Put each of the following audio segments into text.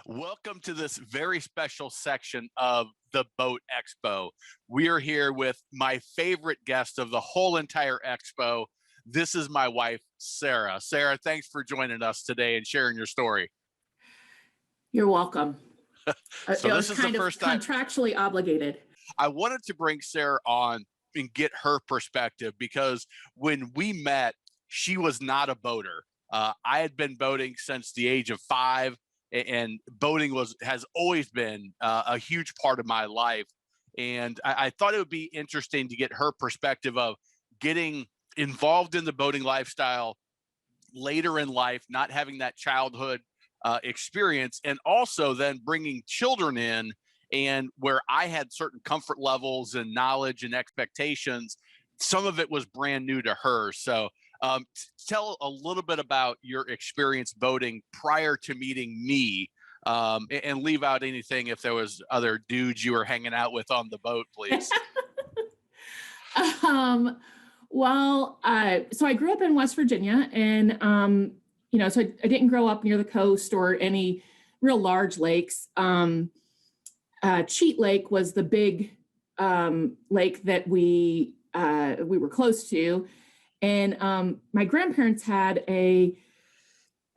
Welcome to this very special section of the Boat Expo. We are here with my favorite guest of the whole entire expo. This is my wife, Sarah. Sarah, thanks for joining us today and sharing your story. You're welcome. So this is the first time contractually obligated. I wanted to bring Sarah on and get her perspective because when we met, she was not a boater. I had been boating since the age of 5. And boating has always been a huge part of my life. And I thought it would be interesting to get her perspective of getting involved in the boating lifestyle later in life, not having that childhood experience, and also then bringing children in, and where I had certain comfort levels and knowledge and expectations, some of it was brand new to her. So tell a little bit about your experience boating prior to meeting me, and leave out anything if there was other dudes you were hanging out with on the boat, please. So I grew up in West Virginia, and so I didn't grow up near the coast or any real large lakes. Cheat Lake was the big lake that we were close to. And my grandparents had a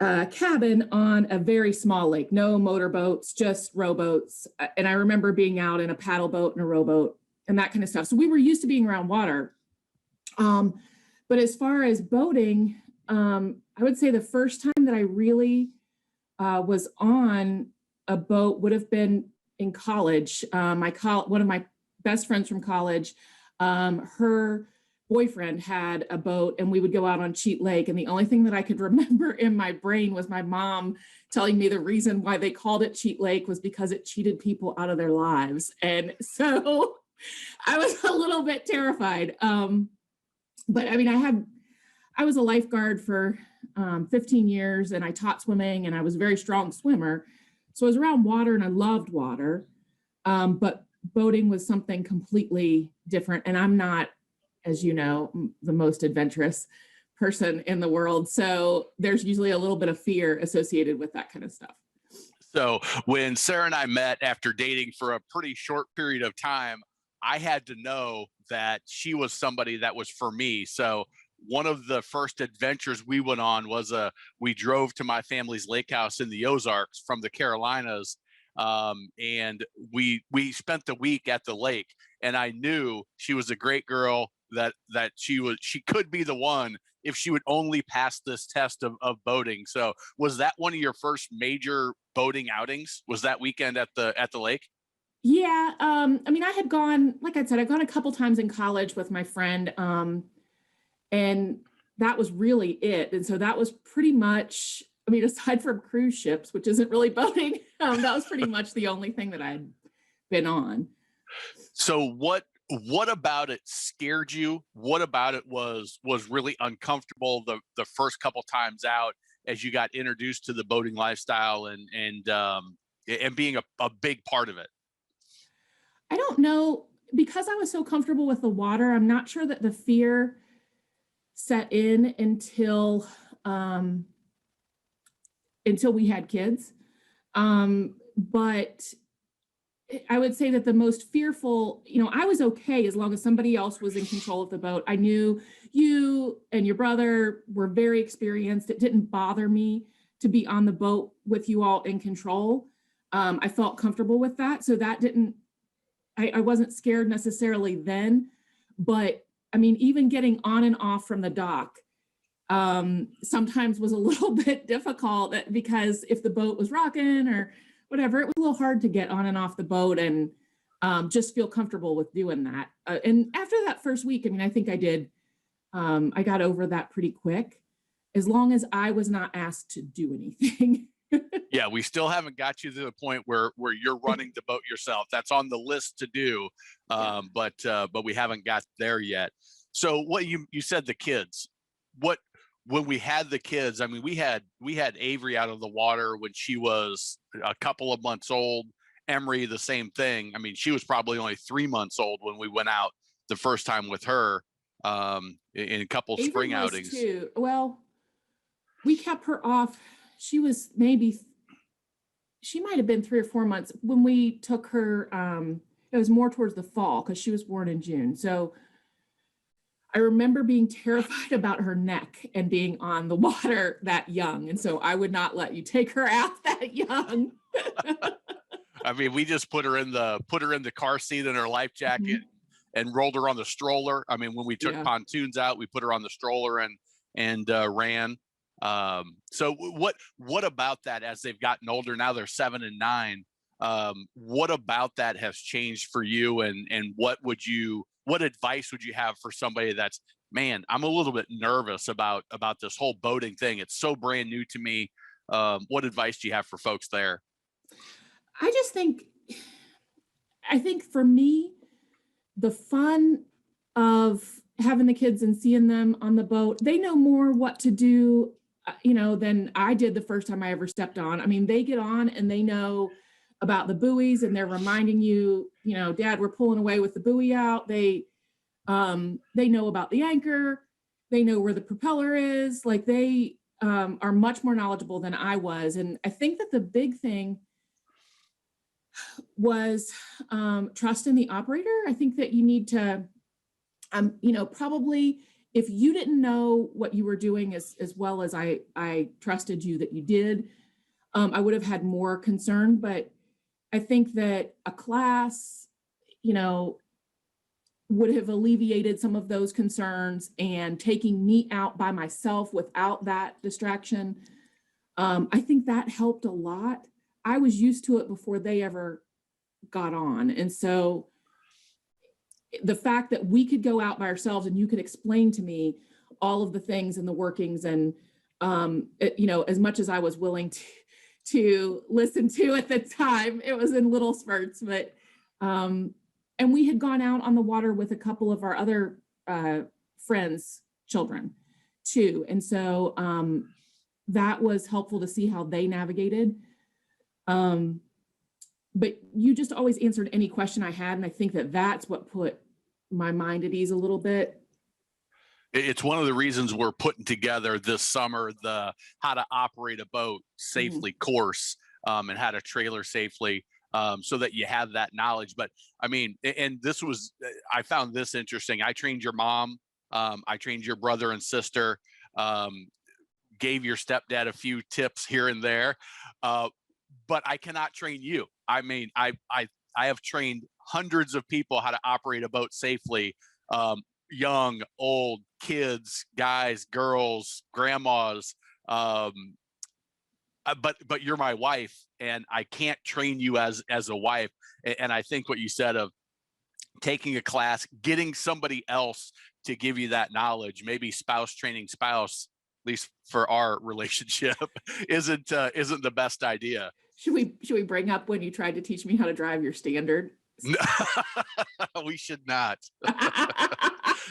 cabin on a very small lake, no motorboats, just rowboats. And I remember being out in a paddle boat and a rowboat and that kind of stuff. So we were used to being around water. But as far as boating, I would say the first time that I really was on a boat would have been in college. One of my best friends from college, her boyfriend had a boat, and we would go out on Cheat Lake. And the only thing that I could remember in my brain was my mom telling me the reason why they called it Cheat Lake was because it cheated people out of their lives. And so I was a little bit terrified. But I mean, I was a lifeguard for 15 years, and I taught swimming, and I was a very strong swimmer. So I was around water, and I loved water. But boating was something completely different. And I'm not, as you know, the most adventurous person in the world. So there's usually a little bit of fear associated with that kind of stuff. So when Sarah and I met after dating for a pretty short period of time, I had to know that she was somebody that was for me. So one of the first adventures we went on was we drove to my family's lake house in the Ozarks from the Carolinas. And we spent the week at the lake, and I knew she was a great girl, that she could be the one if she would only pass this test of boating. So was that one of your first major boating outings? Was that weekend at the lake? Yeah. I mean, I had gone, like I said, I'd gone a couple times in college with my friend. And that was really it. And so that was pretty much, I mean, aside from cruise ships, which isn't really boating, that was pretty much the only thing that I had been on. So what about it scared you? What about it was really uncomfortable the first couple times out as you got introduced to the boating lifestyle and being a big part of it? I don't know, because I was so comfortable with the water, I'm not sure that the fear set in until we had kids. But I would say that the most fearful, I was okay as long as somebody else was in control of the boat. I knew you and your brother were very experienced. It didn't bother me to be on the boat with you all in control. I felt comfortable with that. So that I wasn't scared necessarily then, but I mean, even getting on and off from the dock sometimes was a little bit difficult, because if the boat was rocking or whatever, it was a little hard to get on and off the boat and just feel comfortable with doing that. And after that first week, I mean, I think I did. I got over that pretty quick, as long as I was not asked to do anything. Yeah, we still haven't got you to the point where you're running the boat yourself. That's on the list to do, but we haven't got there yet. So what you said, the kids, when we had the kids, I mean, we had Avery out of the water when she was a couple of months old. Emery, the same thing. I mean, she was probably only 3 months old when we went out the first time with her in a couple Avery spring was outings. Too. Well, we kept her off. She was maybe she might have been 3 or 4 months when we took her. It was more towards the fall because she was born in June. So I remember being terrified about her neck and being on the water that young. And so I would not let you take her out that young. I mean, we just put her in the car seat in her life jacket and rolled her on the stroller. I mean, when we took Pontoons out, we put her on the stroller and ran. So what about that as they've gotten older? Now they're 7 and 9. What about that has changed for you? And what advice would you have for somebody that's, man, I'm a little bit nervous about this whole boating thing. It's so brand new to me. What advice do you have for folks there? I think for me, the fun of having the kids and seeing them on the boat, they know more what to do, than I did the first time I ever stepped on. I mean, they get on and they know about the buoys and they're reminding you, Dad, we're pulling away with the buoy out. They know about the anchor. They know where the propeller is. Like they are much more knowledgeable than I was. And I think that the big thing was trust in the operator. I think that you need to, probably if you didn't know what you were doing as well as I trusted you that you did, I would have had more concern. But I think that a class, would have alleviated some of those concerns, and taking me out by myself without that distraction. I think that helped a lot. I was used to it before they ever got on. And so the fact that we could go out by ourselves and you could explain to me all of the things and the workings and, as much as I was willing to listen to at the time, it was in little spurts, but, and we had gone out on the water with a couple of our other friends' children too. And so that was helpful to see how they navigated. But you just always answered any question I had. And I think that that's what put my mind at ease a little bit. It's one of the reasons we're putting together this summer the how to operate a boat safely course, and how to trailer safely, so that you have that knowledge. But I mean, and I found this interesting. I trained your mom. I trained your brother and sister, gave your stepdad a few tips here and there. But I cannot train you. I mean, I have trained hundreds of people how to operate a boat safely, young, old, kids, guys, girls, grandmas. But you're my wife, and I can't train you as a wife. And I think what you said of taking a class, getting somebody else to give you that knowledge, maybe spouse training spouse, at least for our relationship, isn't the best idea. Should we bring up when you tried to teach me how to drive your standard? No, we should not.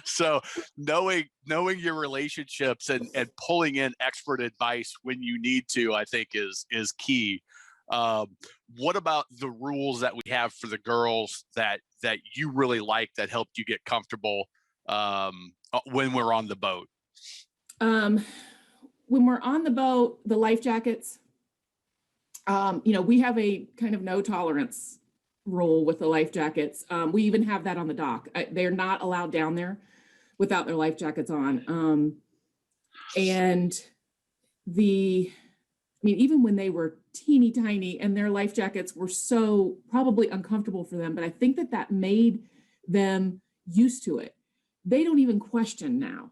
So knowing your relationships and pulling in expert advice when you need to, I think is key. What about the rules that we have for the girls that you really like, that helped you get comfortable when we're on the boat? When we're on the boat, the life jackets, we have a kind of no tolerance rule with the life jackets. We even have that on the dock. They're not allowed down there without their life jackets on. And even when they were teeny tiny and their life jackets were so probably uncomfortable for them, but I think that made them used to it. They don't even question now.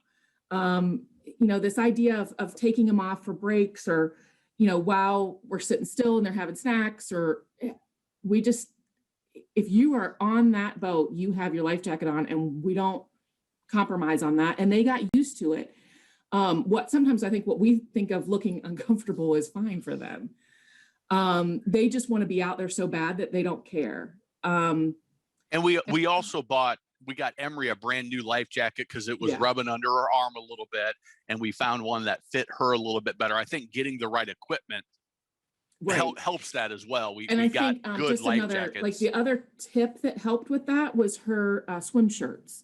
This idea of taking them off for breaks, or, while we're sitting still and they're having snacks, or if you are on that boat, you have your life jacket on, and we don't compromise on that. And they got used to it. Sometimes I think what we think of looking uncomfortable is fine for them. They just want to be out there so bad that they don't care. And we also we got Emery a brand new life jacket because it was rubbing under her arm a little bit, and we found one that fit her a little bit better. I think getting the right equipment helps that as well. We got good life jackets. Like the other tip that helped with that was her swim shirts.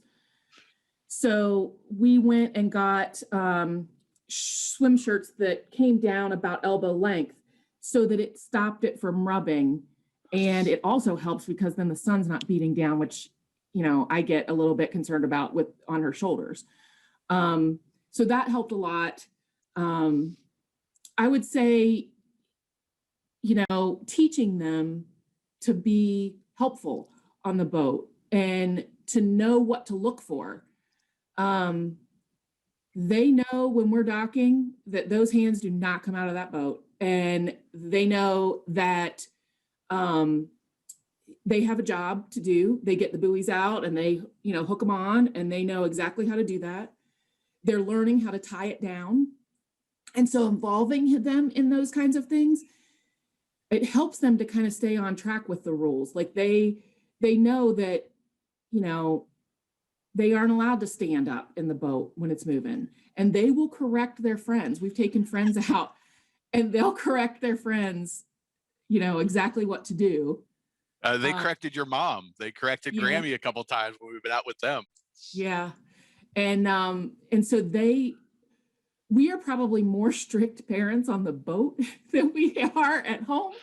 So we went and got swim shirts that came down about elbow length. so that it stopped it from rubbing. And it also helps because then the sun's not beating down, which, I get a little bit concerned about on her shoulders. So that helped a lot. I would say, teaching them to be helpful on the boat and to know what to look for. They know when we're docking that those hands do not come out of that boat. And they know that they have a job to do. They get the buoys out and they, hook them on, and they know exactly how to do that. They're learning how to tie it down. And so involving them in those kinds of things, it helps them to kind of stay on track with the rules. Like they know that, they aren't allowed to stand up in the boat when it's moving, and they will correct their friends. We've taken friends out and they'll correct their friends, exactly what to do. They corrected your mom. They corrected Grammy a couple of times when we've been out with them. Yeah. And so we are probably more strict parents on the boat than we are at home.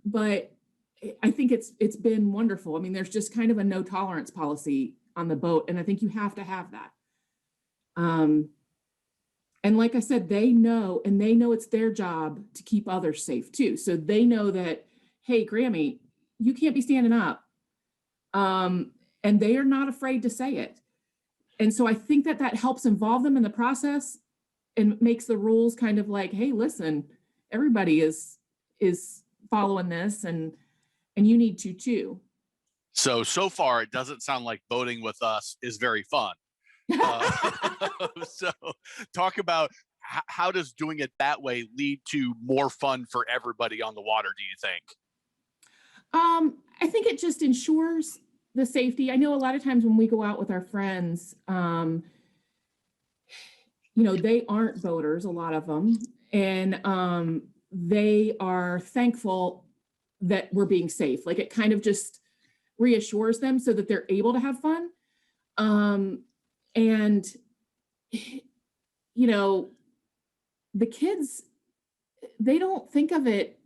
But I think it's been wonderful. I mean, there's just kind of a no tolerance policy on the boat, and I think you have to have that. And like I said, they know it's their job to keep others safe too. So they know that, hey, Grammy, you can't be standing up. And they are not afraid to say it. And so I think that helps involve them in the process and makes the rules kind of like, hey, listen, everybody is following this, and you need to too. So far, it doesn't sound like boating with us is very fun. So talk about how does doing it that way lead to more fun for everybody on the water, do you think? I think it just ensures the safety. I know a lot of times when we go out with our friends, they aren't boaters, a lot of them, and they are thankful that we're being safe. Like, it kind of just reassures them so that they're able to have fun. And the kids, they don't think of it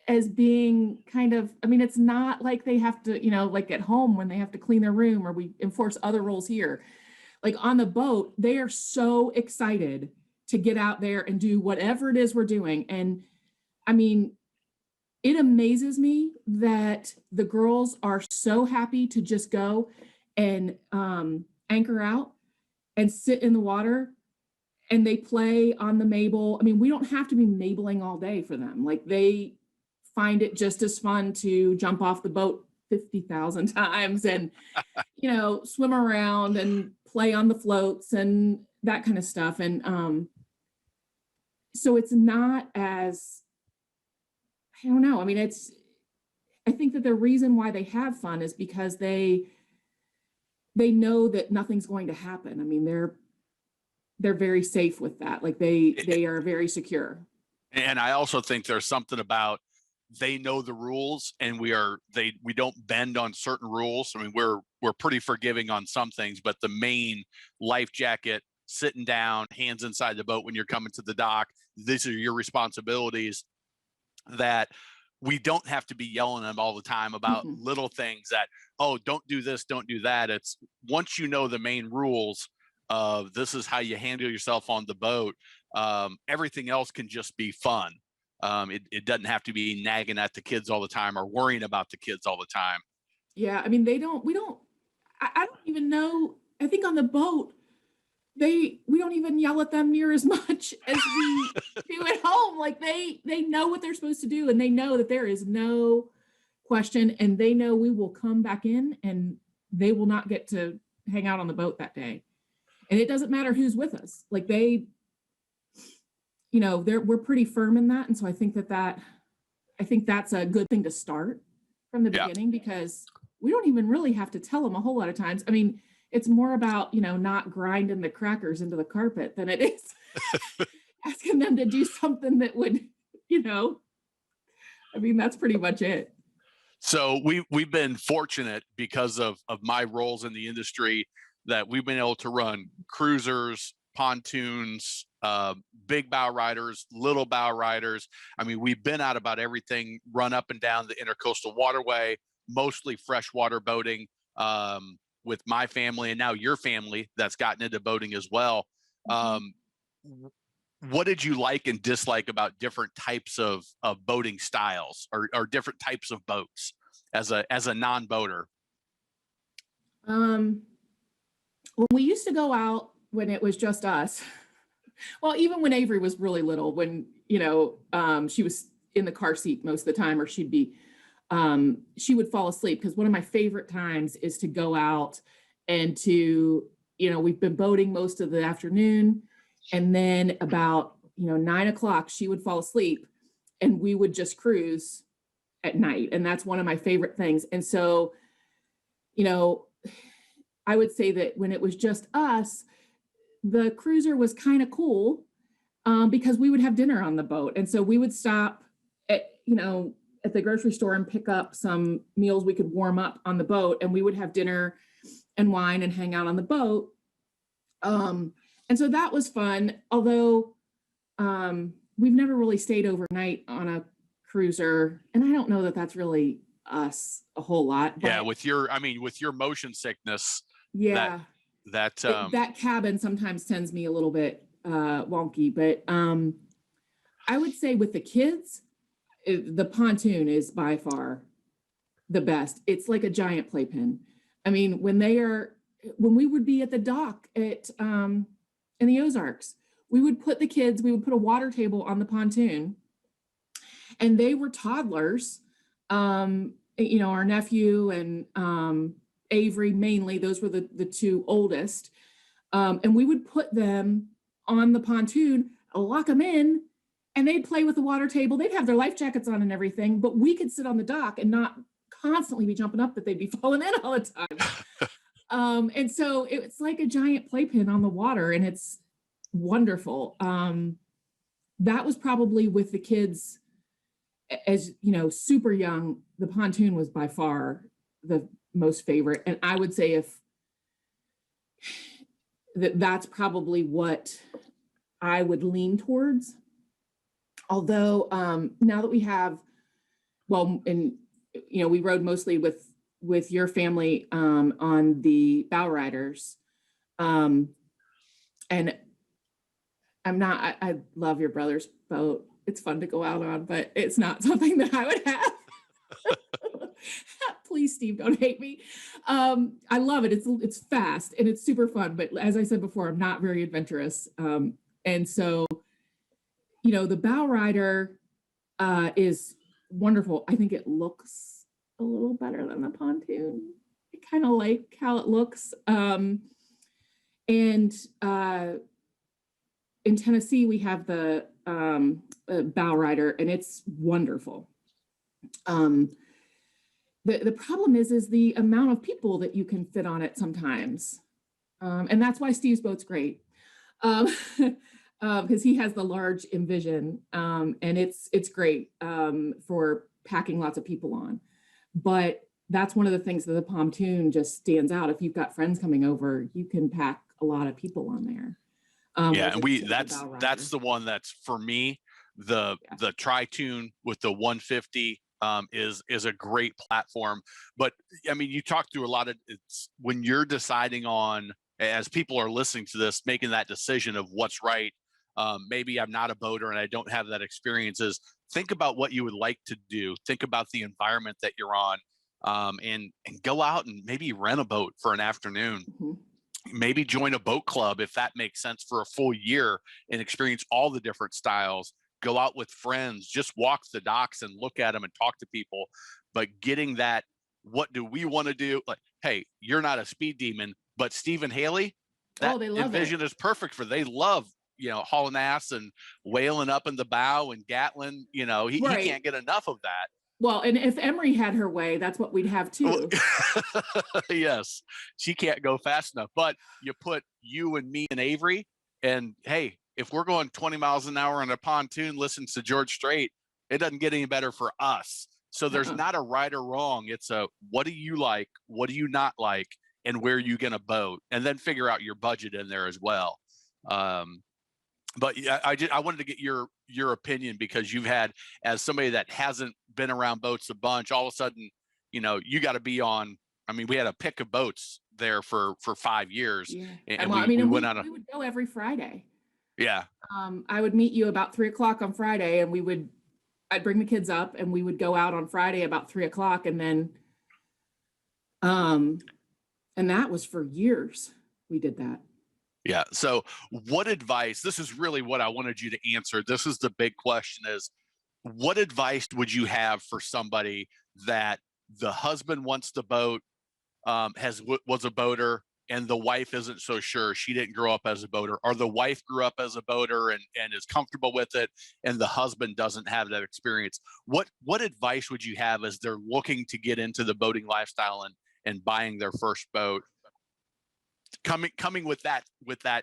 as being kind of, I mean, it's not like they have to, like at home when they have to clean their room or we enforce other rules here. Like on the boat, they are so excited to get out there and do whatever it is we're doing. And I mean, it amazes me that the girls are so happy to just go and anchor out and sit in the water, and they play on the Mabel. I mean, we don't have to be Mabeling all day for them. Like, they find it just as fun to jump off the boat 50,000 times and, swim around and play on the floats and that kind of stuff. And so it's not as, I don't know. I mean, I think that the reason why they have fun is because they know that nothing's going to happen. I mean, they're very safe with that. Like they are very secure. And I also think there's something about, they know the rules, and we don't bend on certain rules. I mean, we're pretty forgiving on some things, but the main life jacket, sitting down, hands inside the boat when you're coming to the dock, these are your responsibilities, that we don't have to be yelling at them all the time about little things that, oh, don't do this, don't do that. It's once you know the main rules of this is how you handle yourself on the boat, everything else can just be fun. It doesn't have to be nagging at the kids all the time or worrying about the kids all the time. Yeah. I mean, I don't even know. I think on the boat, we don't even yell at them near as much as we do at home. Like they know what they're supposed to do, and they know that there is no question, and they know we will come back in and they will not get to hang out on the boat that day. And it doesn't matter who's with us. Like we're pretty firm in that. And so I think that's a good thing to start from the beginning, because we don't even really have to tell them a whole lot of times. I mean, it's more about, not grinding the crackers into the carpet than it is asking them to do something that would, I mean, that's pretty much it. So we've been fortunate because of my roles in the industry that we've been able to run cruisers, pontoons, big bow riders, little bow riders. I mean, we've been out about everything, run up and down the intercoastal waterway, mostly freshwater boating, with my family and now your family that's gotten into boating as well. What did you like and dislike about different types of boating styles or different types of boats as a non-boater? When we used to go out when it was just us, well, even when Avery was really little, when, she was in the car seat most of the time, or she would fall asleep. Because one of my favorite times is to go out and we've been boating most of the afternoon. And then about, 9 o'clock, she would fall asleep and we would just cruise at night. And that's one of my favorite things. And so, I would say that when it was just us, the cruiser was kind of cool, because we would have dinner on the boat. And so we would stop at the grocery store and pick up some meals we could warm up on the boat, and we would have dinner and wine and hang out on the boat. And so that was fun. Although we've never really stayed overnight on a cruiser, and I don't know that that's really us a whole lot. But yeah, with your motion sickness. Yeah. That cabin sometimes tends me a little bit wonky, but I would say with the kids, the pontoon is by far the best. It's like a giant playpen. I mean, when we would be at the dock in the Ozarks, we would put a water table on the pontoon, and they were toddlers. Our nephew and Avery mainly, those were the two oldest. And we would put them on the pontoon, lock them in, and they'd play with the water table. They'd have their life jackets on and everything, but we could sit on the dock and not constantly be jumping up that they'd be falling in all the time. And so it's like a giant playpen on the water, and it's wonderful. That was probably with the kids, as super young, the pontoon was by far the most favorite. And I would say that's probably what I would lean towards. Although now that we have, we rode mostly with your family on the bow riders. And I love your brother's boat. It's fun to go out on, but it's not something that I would have. Please, Steve, don't hate me. I love it. It's fast and it's super fun. But as I said before, I'm not very adventurous. And so, the bow rider is wonderful. I think it looks a little better than the pontoon. I kind of like how it looks. And in Tennessee, we have the bow rider, and it's wonderful. The problem is the amount of people that you can fit on it sometimes. And that's why Steve's boat's great. Because he has the large Envision, and it's great for packing lots of people on. But that's one of the things that the pontoon just stands out. If you've got friends coming over, you can pack a lot of people on there. And that's the one that's, for me, the Tri-Toon with the 150 is a great platform. But I mean, you talk through a lot of, it's when you're deciding on, as people are listening to this, making that decision of what's right. Maybe I'm not a boater and I don't have that experience. Is think about what you would like to do. Think about the environment that you're on, and go out and maybe rent a boat for an afternoon. Mm-hmm. Maybe join a boat club if that makes sense for a full year and experience all the different styles. Go out with friends, just walk the docks and look at them and talk to people. But getting that, what do we want to do? Like, hey, you're not a speed demon, but Steve and Haley, that Envision is perfect for. They love, hauling ass and whaling up in the bow and Gatlin. He can't get enough of that. Well, and if Emery had her way, that's what we'd have too. Yes, she can't go fast enough. But you put you and me and Avery, and hey, if we're going 20 miles an hour on a pontoon, listen to George Strait, it doesn't get any better for us. So there's not a right or wrong. It's a, what do you like? What do you not like? And where are you going to boat? And then figure out your budget in there as well. But yeah, I wanted to get your opinion, because you've had, as somebody that hasn't been around boats a bunch, all of a sudden, you got to be on. I mean, we had a pick of boats there for 5 years, Yeah. and Well, we went on we would go every Friday. Yeah. I would meet you about 3:00 on Friday, and I'd bring the kids up, and we would go out on Friday about 3:00, and then, and that was for years. We did that. Yeah. So what advice, this is really what I wanted you to answer. This is the big question, is what advice would you have for somebody that the husband wants the boat, was a boater, and the wife isn't so sure, she didn't grow up as a boater, or the wife grew up as a boater and is comfortable with it, and the husband doesn't have that experience? What advice would you have as they're looking to get into the boating lifestyle and buying their first boat, coming with that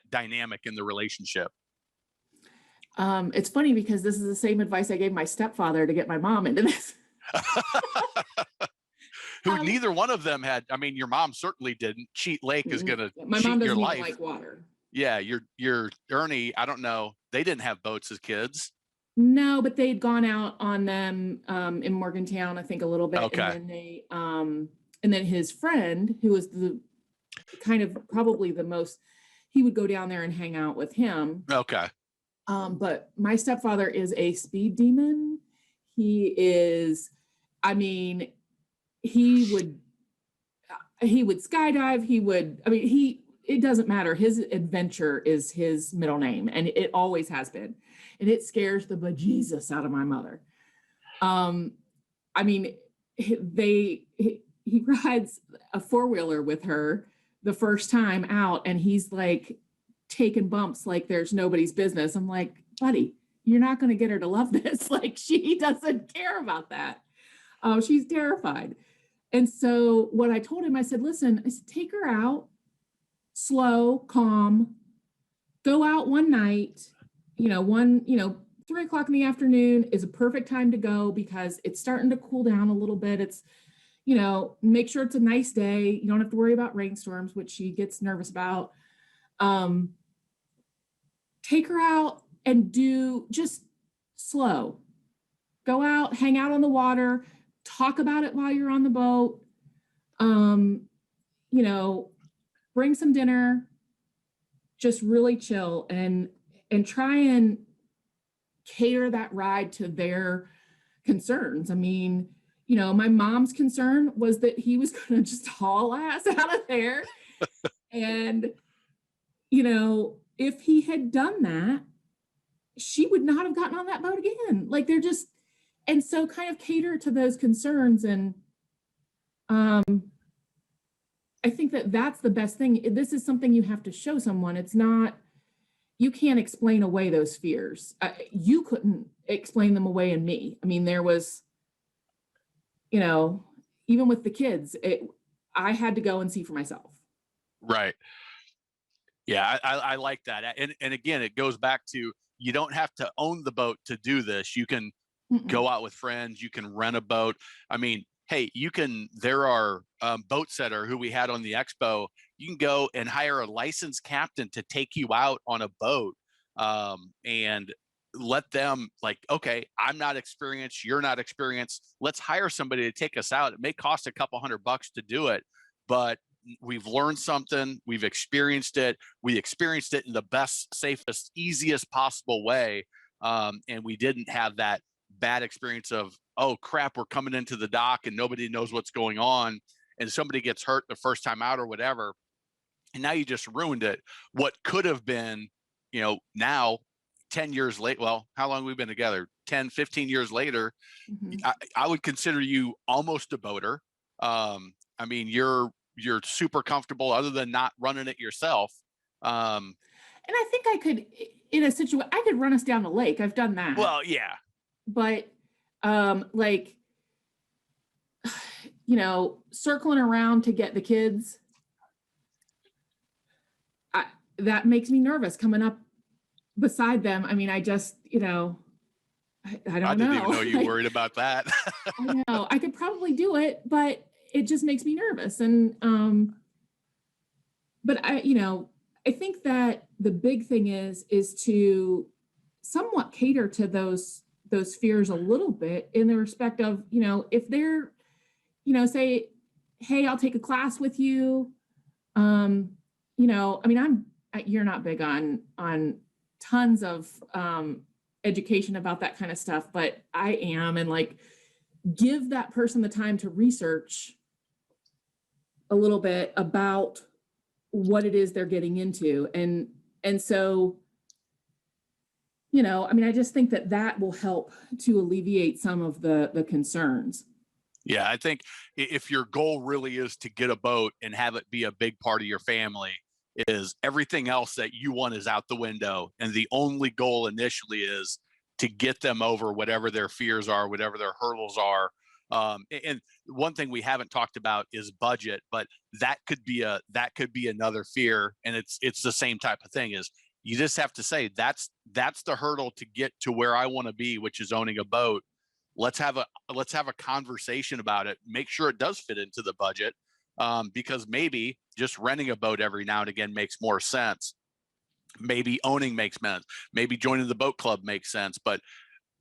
dynamic in the relationship? It's funny because this is the same advice I gave my stepfather to get my mom into this. Who neither one of them had. I mean, your mom certainly didn't. Cheat Lake is going to my cheat mom your doesn't life. even like water. Yeah, your Ernie, I don't know. They didn't have boats as kids. No, but they'd gone out on them in Morgantown, I think, a little bit. Okay. And then and then his friend, who was the kind of probably the most, he would go down there and hang out with him. Okay. But my stepfather is a speed demon. He is, I mean, he would skydive. It doesn't matter. His adventure is his middle name, and it always has been. And it scares the bejesus out of my mother. I mean, he rides a four-wheeler with her the first time out, and he's like taking bumps like there's nobody's business. I'm like, buddy, you're not going to get her to love this. Like, she doesn't care about that. She's terrified. And so what I told him, I said, listen, I said, take her out, slow, calm, go out one night, 3:00 in the afternoon is a perfect time to go because it's starting to cool down a little bit. It's, make sure it's a nice day. You don't have to worry about rainstorms, which she gets nervous about. Take her out and do just slow. Go out, hang out on the water, talk about it while you're on the boat. Bring some dinner, just really chill and try and cater that ride to their concerns. I mean, my mom's concern was that he was going to just haul ass out of there. And, if he had done that, she would not have gotten on that boat again. Like, and so kind of cater to those concerns. And I think that that's the best thing. This is something you have to show someone. It's not, you can't explain away those fears. You couldn't explain them away in me. I mean, there was, even with the kids, I had to go and see for myself. Right. Yeah, I like that. And again, it goes back to, you don't have to own the boat to do this. You can go out with friends. You can rent a boat. I mean, hey, there are boat setter who we had on the Expo. You can go and hire a licensed captain to take you out on a boat and let them, like, okay, I'm not experienced. You're not experienced. Let's hire somebody to take us out. It may cost a couple $100 to do it, but we've learned something. We've experienced it. We experienced it in the best, safest, easiest possible way. And we didn't have that bad experience of, oh crap, we're coming into the dock and nobody knows what's going on, and somebody gets hurt the first time out or whatever. And now you just ruined it. What could have been, now 10 years late. Well, how long have we been together? 10, 15 years later, I would consider you almost a boater. I mean, you're super comfortable other than not running it yourself. And I think I could, in a situation, I could run us down the lake. I've done that. Well, yeah. But circling around to get the kids, that makes me nervous coming up beside them. I mean, I just, I don't know. I didn't even know you worried about that. I know. I could probably do it, but it just makes me nervous. And, but I think that the big thing is to somewhat cater to those fears a little bit in the respect of, if they're, say, hey, I'll take a class with you. You're not big on tons of education about that kind of stuff, but I am, and like, give that person the time to research a little bit about what it is they're getting into. And so, I just think that will help to alleviate some of the concerns. Yeah, I think if your goal really is to get a boat and have it be a big part of your family, is everything else that you want is out the window. And the only goal initially is to get them over whatever their fears are, whatever their hurdles are. And one thing we haven't talked about is budget, but that could be another fear. And it's the same type of thing. Is you just have to say that's the hurdle to get to where I want to be, which is owning a boat. Let's have a conversation about it. Make sure it does fit into the budget, because maybe just renting a boat every now and again makes more sense. Maybe owning makes sense. Maybe joining the boat club makes sense. But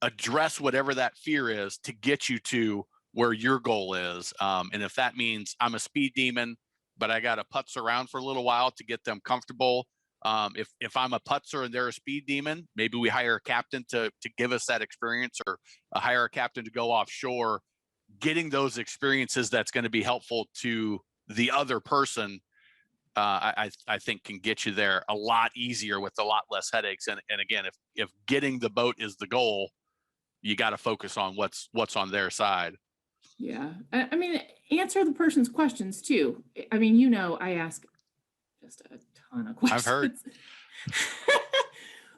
address whatever that fear is to get you to where your goal is. And if that means I'm a speed demon, but I got to putz around for a little while to get them comfortable. If I'm a putzer and they're a speed demon, maybe we hire a captain to give us that experience, or hire a captain to go offshore. Getting those experiences that's going to be helpful to the other person, I think can get you there a lot easier with a lot less headaches. And again, if getting the boat is the goal, you got to focus on what's on their side. Yeah. Answer the person's questions too. I ask just a ton of questions. I've heard.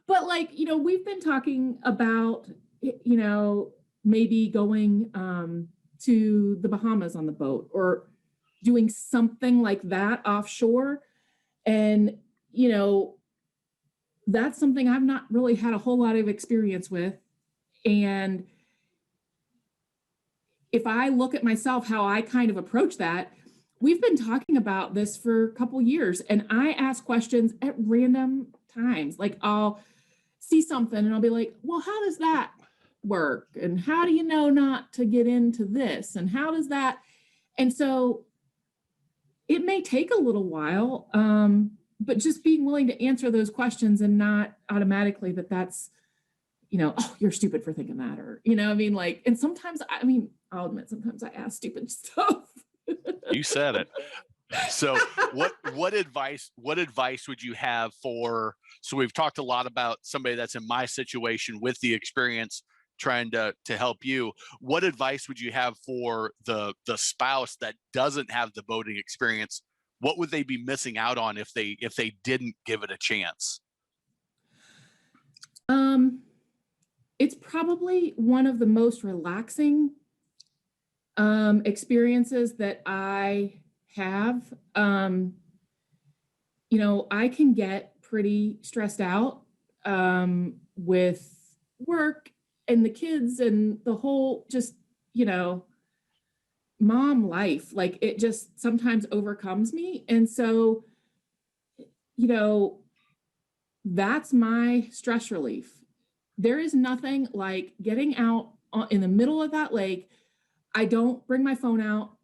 But we've been talking about, maybe going to the Bahamas on the boat, or doing something like that offshore. And, that's something I've not really had a whole lot of experience with. And if I look at myself, how I kind of approach that, we've been talking about this for a couple years, and I ask questions at random times. Like, I'll see something and I'll be like, well, how does that work? And how do you know not to get into this? And how does that? And so it may take a little while, but just being willing to answer those questions, and not automatically that's, oh, you're stupid for thinking that, or, and sometimes, I'll admit, sometimes I ask stupid stuff. You said it. So what advice would you have for, so we've talked a lot about somebody that's in my situation with the experience trying to help you. What advice would you have for the spouse that doesn't have the boating experience? What would they be missing out on if they didn't give it a chance? It's probably one of the most relaxing experiences that I have. I can get pretty stressed out with work and the kids and the whole just, mom life. Like, it just sometimes overcomes me. And so, that's my stress relief. There is nothing like getting out in the middle of that lake. I don't bring my phone out.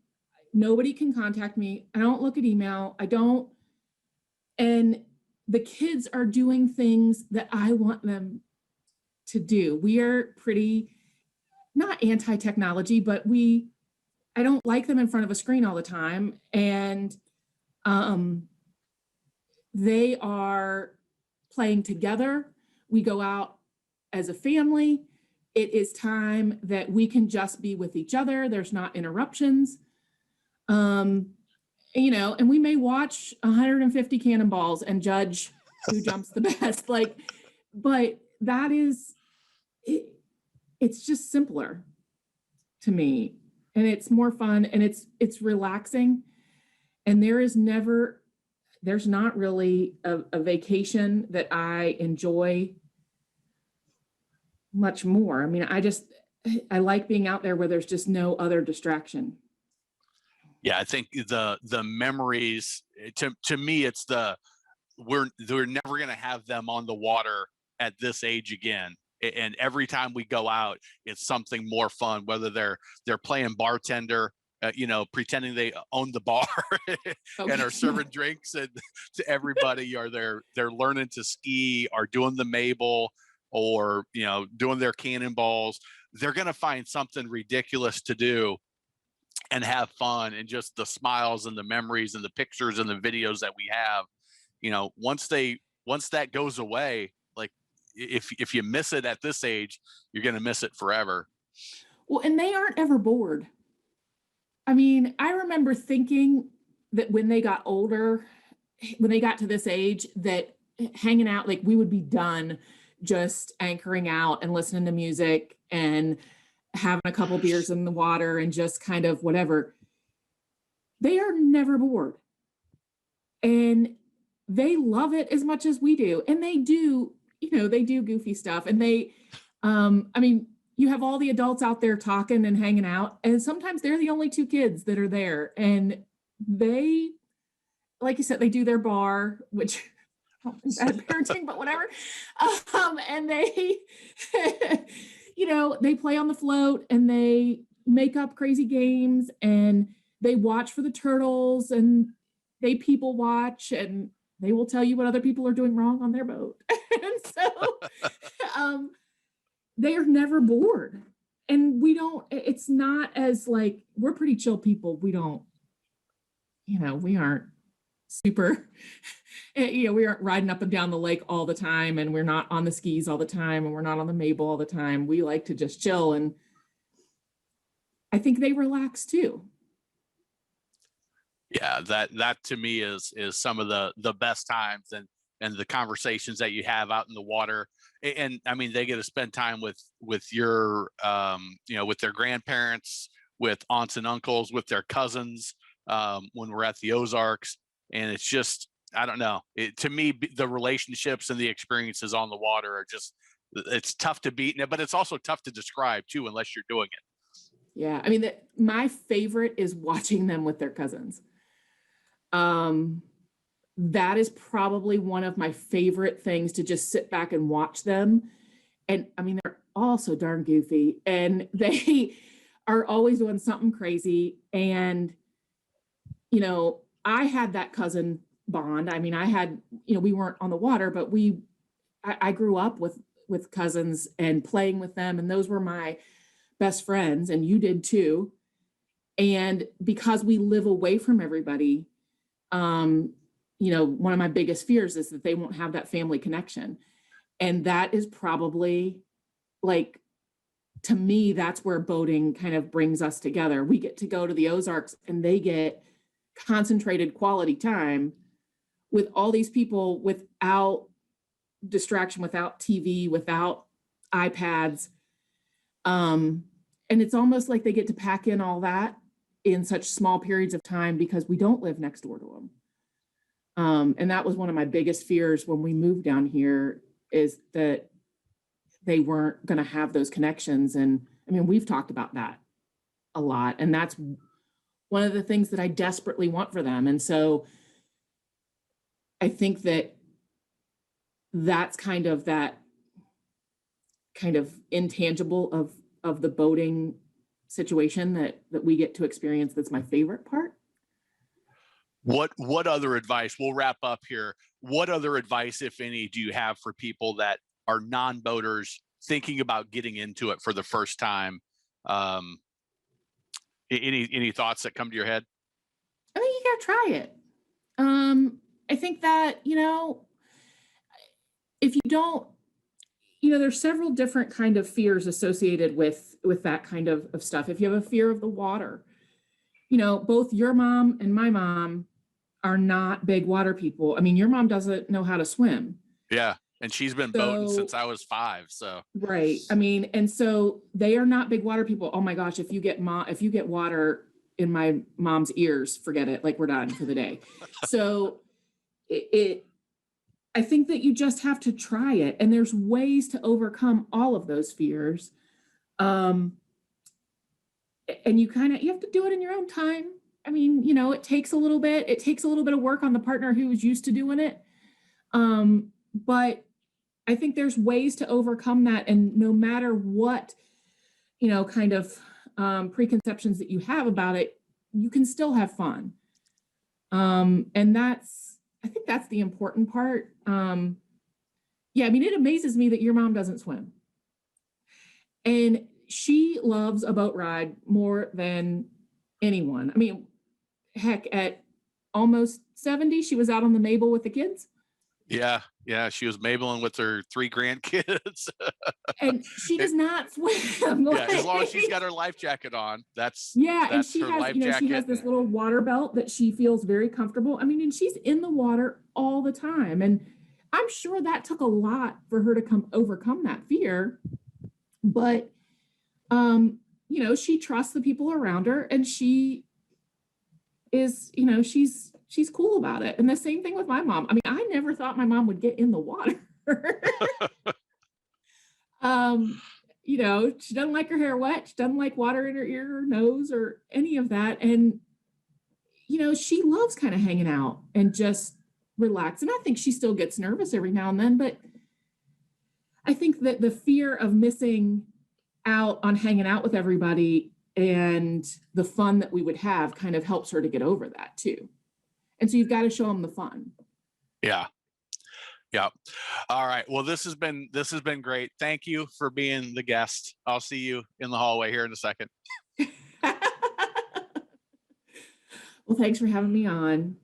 Nobody can contact me. I don't look at email. And the kids are doing things that I want them to do. We are pretty, not anti-technology, but I don't like them in front of a screen all the time. And they are playing together. We go out as a family. It is time that we can just be with each other. There's not interruptions. And we may watch 150 cannonballs and judge who jumps the best. But that is, it's just simpler to me, and it's more fun, and it's relaxing. And there's not really a vacation that I enjoy much more. I like being out there where there's just no other distraction. Yeah, I think the memories, to me, it's the they're never going to have them on the water at this age again. And every time we go out, it's something more fun, whether they're playing bartender, pretending they own the bar and are serving drinks and to everybody, or they're learning to ski, or doing the Mabel, or doing their cannonballs. They're going to find something ridiculous to do and have fun, and just the smiles and the memories and the pictures and the videos that we have, once that goes away, like if you miss it at this age, you're going to miss it forever. Well, and they aren't ever bored. I mean, I remember thinking that when they got older, when they got to this age, that hanging out, like we would be done just anchoring out and listening to music and having a couple beers in the water and just kind of whatever. They are never bored. And they love it as much as we do. And they do, they do goofy stuff. And they, you have all the adults out there talking and hanging out, and sometimes they're the only two kids that are there. And they, like you said, they do their bar, which bad parenting, but whatever. And they, they play on the float, and they make up crazy games, and they watch for the turtles, and they people watch, and they will tell you what other people are doing wrong on their boat. And so they are never bored. And it's not as like, we're pretty chill people. We don't, we aren't super, we aren't riding up and down the lake all the time, and we're not on the skis all the time, and we're not on the Mabel all the time. We like to just chill. And I think they relax too. Yeah, that to me is some of the best times, and the conversations that you have out in the water. And I mean, they get to spend time with your with their grandparents, with aunts and uncles, with their cousins, when we're at the Ozarks. And it's just, I don't know, to me, the relationships and the experiences on the water are just, it's tough to beat, but it's also tough to describe too, unless you're doing it. Yeah. I mean, my favorite is watching them with their cousins. That is probably one of my favorite things, to just sit back and watch them. And I mean, they're all so darn goofy, and they are always doing something crazy. And, I had that cousin bond. I mean, I had, we weren't on the water, but I grew up with cousins and playing with them. And those were my best friends, and you did too. And because we live away from everybody, one of my biggest fears is that they won't have that family connection. And that is probably, like, to me, that's where boating kind of brings us together. We get to go to the Ozarks, and they get concentrated quality time with all these people without distraction, without TV, without iPads. And it's almost like they get to pack in all that in such small periods of time, because we don't live next door to them. And that was one of my biggest fears when we moved down here, is that they weren't going to have those connections. And I mean, we've talked about that a lot, and that's one of the things that I desperately want for them. And so I think that's kind of that kind of intangible of the boating situation that we get to experience. That's my favorite part. What other advice, we'll wrap up here. What other advice, if any, do you have for people that are non-boaters thinking about getting into it for the first time? Any thoughts that come to your head? I mean, you gotta try it. I think that, if you don't, there's several different kind of fears associated with that kind of stuff. If you have a fear of the water, both your mom and my mom are not big water people. I mean, your mom doesn't know how to swim. Yeah. And she's been boating since I was 5. So. Right. I mean, and so they are not big water people. Oh my gosh. If you get water in my mom's ears, forget it. Like, we're done for the day. So I think that you just have to try it. And there's ways to overcome all of those fears. And you have to do it in your own time. I mean, it takes a little bit of work on the partner who's used to doing it. But I think there's ways to overcome that. And no matter what, kind of preconceptions that you have about it, you can still have fun. And I think that's the important part. Yeah, I mean, it amazes me that your mom doesn't swim. And she loves a boat ride more than anyone. I mean, heck, at almost 70, she was out on the Mabel with the kids. Yeah, she was Mabeling with her 3 grandkids. And she does not swim. Yeah, as long as she's got her life jacket on, that's and she her has, life she jacket. has this little water belt that she feels very comfortable. I mean, and she's in the water all the time. And I'm sure that took a lot for her to overcome that fear. But she trusts the people around her, and she is, she's cool about it. And the same thing with my mom. I mean, I never thought my mom would get in the water. She doesn't like her hair wet. She doesn't like water in her ear or nose or any of that. And, she loves kind of hanging out and just relax. And I think she still gets nervous every now and then, but I think that the fear of missing out on hanging out with everybody and the fun that we would have kind of helps her to get over that too. And so you've got to show them the fun. Yeah. All right. Well, this has been great. Thank you for being the guest. I'll see you in the hallway here in a second. Well, thanks for having me on.